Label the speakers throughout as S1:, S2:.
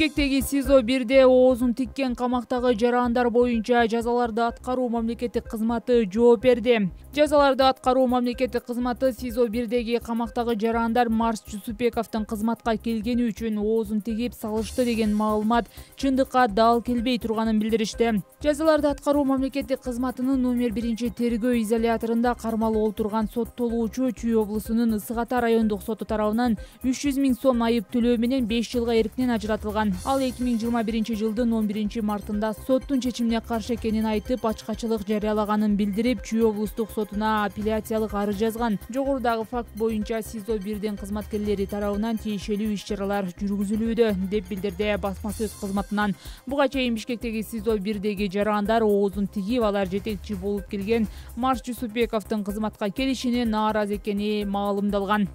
S1: Бишкектеги СИЗО-1 оозун тиккен камактагы жарандар боюнча жазаларды аткаруу мамлекеттик кызматы жооп берди. Жазаларды аткаруу мамлекеттик кызматы СИЗО-1 камактагы жарандар Марс Жусупбековдун кызматка келгени үчүн оозун тигип салышты деген маалымат чындыкка дал келбей турганын билдиришти. Жазаларды аткаруу мамлекеттик кызматынын номер 1 тергөө изоляторунда кармалып отурган соттолуучу Чүй облусунун Ысык Ата райондук соту тарабынан 300 000 сом айып төлөө менен 5 жылга эрктен ажыратылган. Ал 2021 жылдын 11 мартында соттун чечимине каршы экенин айтып, ачкачылык жарыялаганын билдирип, Чүй облустук сотуна апелляциялык арыз жазган. Жогорудагы факт боюнча СИЗО-1 кызматкерлери тарабынан тиешелүү иш-чаралар жүргүзүлүүдө, деп билдирди басма сөз кызматынан. Буга чейин Бишкектеги СИЗО-1 жарандар оозун тигип, алар жетекчи болуп келген Марс Жусупбековдун кызматка келишине нааразы экени маалымдалган.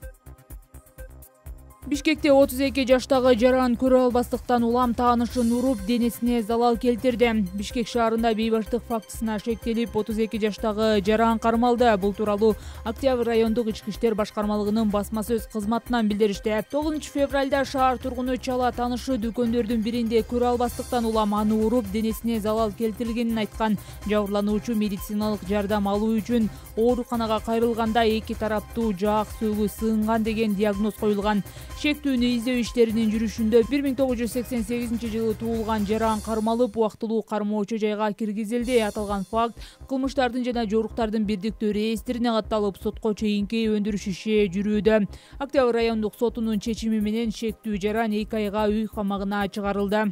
S1: Бишкекте 32 жаштагы жаран көрө албастыктан улам таанышын уруп, денесине залал келтирди. Бишкек шаарында бейбаштык фактысына шектелип, 32 жаштагы жаран кармалды. Бул тууралуу Октябрь райондук ички иштер башкармалыгынын басма сөз кызматынан билдиришти. 9 февралда шаар тургуну чала таанышы дүкөндөрдүн биринде көрө албастыктан улам аны уруп, денесине залал келтиргенин айткан. Жабырлануучу медициналык жардам алуу үчүн ооруканага кайрылганда эки тараптуу жаак сөөгү сынган деген диагноз коюлган. Шектүүнү издөө иштеринин жүрүшүндө 1988 жылы туулган жаран кармалып, убактылуу кармоочу жайга киргизилди. Аталган факт кылмыштардын жана жоруктардын бирдиктүү реестрине катталып, сотко чейинки өндүрүш иши жүрүүдө. Октябрь райондук сотунун чечими менен шектүү жаран 2 айга үй камагына чыгарылды.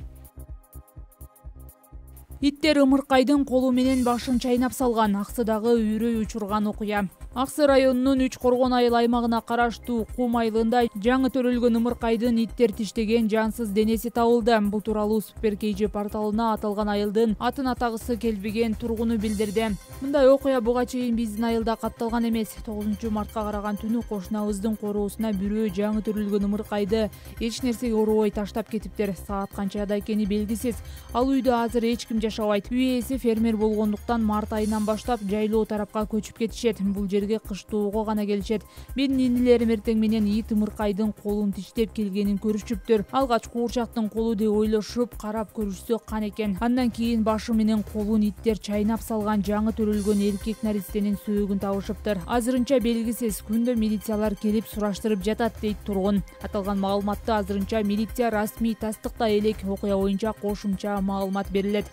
S1: Иттер ымыркайдын колу менен башын чайнап салган. Аксыдагы үйрөй учурган окуя. Аксы районунун 3 коргон айыл аймагына караштуу Кум айылында жаңы төрөлгөн ымыркайдын иттер тиштеген жансыз денеси табылды. Бул тууралуу Super порталына аталган айылдын атын атагысы келбеген тургуну билдирди. Мындай окуя буга чейин биздин айылда катталган эмес. 9 мартка караган түнү кошунабыздын короосуна бирөө жаңы төрөлгөн ымыркайды эч нерсеге урубай таштап кетиптир. Саат канчада экени белгисиз. Ал үйдө азыр эч ким жашабайт. Үй ээси фермер болгондуктан март айынан баштап жайлоо тарапка көчүп кетишет. Бул жерге кыштоого гана келишет. Менин инилерим эртең менен ит ымыркайдын колун тиштеп келгенин көрүшүптүр. Алгач куурчактын колу деп ойлошуп карап көрүшсө кан экен. Андан кийин башы менен колун иттер чайнап салган жаңы төрөлгөн эркек наристенин сөөгүн табышыптыр. Азырынча белгисиз. Күндө милициялар келип сураштырып жатат, дейт тургун. Аталган маалыматты азырынча милиция расмий тастыктай элек. Окуя боюнча кошумча маалымат берилет.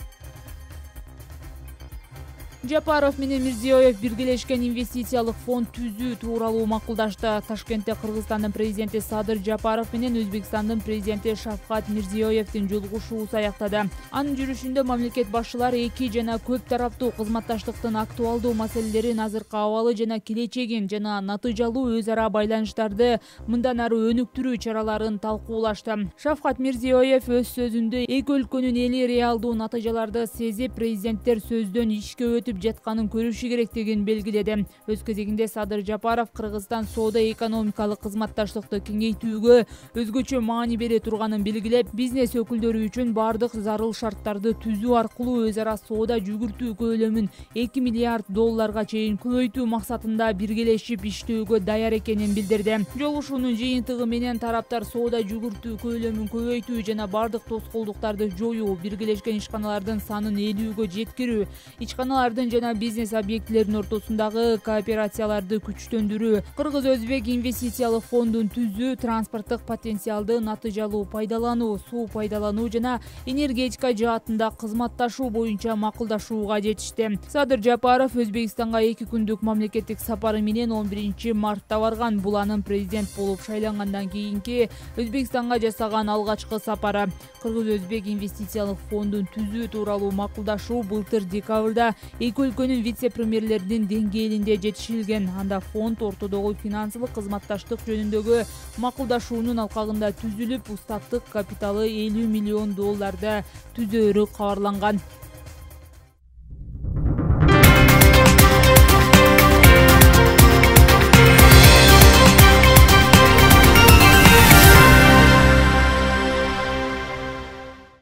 S1: Жапаров менен Мирзиёев биргелешкен инвестициялык фонд түзүү тууралуу макулдашты. Ташкентте Кыргызстандын президенти Садыр Жапаров менен Өзбекстандын президенти Шавкат Мирзиёевдин жолугушуусу аяктады. Анын жүрүшүндө мамлекет башчылары эки жана көп тараптуу кызматташтыктын актуалдуу маселелерин, азыркы абалы жана келечегин жана натыйжалуу өз ара байланыштарды мындан ары өнүктүрүү чараларын талкуулашты. Шавкат Мирзиёев өз сөзүндө эки өлкөнүн эли реалдуу натыйжаларды сезип, президенттер сөздөн ишке өтүп жатканын көрүшү керек деген белгиледи. Өз кезегинде Садыр Жапаров Кыргызстан соода-экономикалык кызматташтыкты кеңейтүүгө өзгөчө маани бере турганын белгилеп, бизнес өкүлдөрү үчүн бардык зарыл шарттарды түзүү аркылуу өз ара соода жүгүртүү көлөмүн 2 миллиард долларга чейин көбөйтүү максатында биргелешип иштөөгө даяр экенин билдирди. Жолугушуунун жыйынтыгы менен тараптар соода жүгүртүү көлөмүн көбөйтүү жана бардык тоскоолдуктарды жоюу, биргелешкен ишканалардын санын 50-гө жеткирүү, ичканалардын жана бизнес объектилеринин ортосундагы кооперацияларды күчтөндүрүү, Кыргыз-Өзбек инвестициялык фондун түзүү, транспорттук потенциалды натыйжалуу пайдалануу, суу пайдалануу жана энергетика жаатында кызматташуу боюнча макулдашууга жетишти. Садыр Жапаров Өзбекстанга 2 күндүк мамлекеттик сапары менен 11 мартта барган. Бул анын президент болуп шайлангандан кийинки Өзбекстанга жасаган алгачкы сапары. Кыргыз-Өзбек инвестициялык фондун түзүү тууралуу макулдашуу былтыр декабрда эки өлкөнүн вице-премьерлеринин деңгээлинде жетишилген. Анда фонд ортодогу финансылык кызматташтык жөнүндөгү макулдашуунун алкагында түзүлүп, устаттык капиталы $50 миллион түзөөрү кабарланган.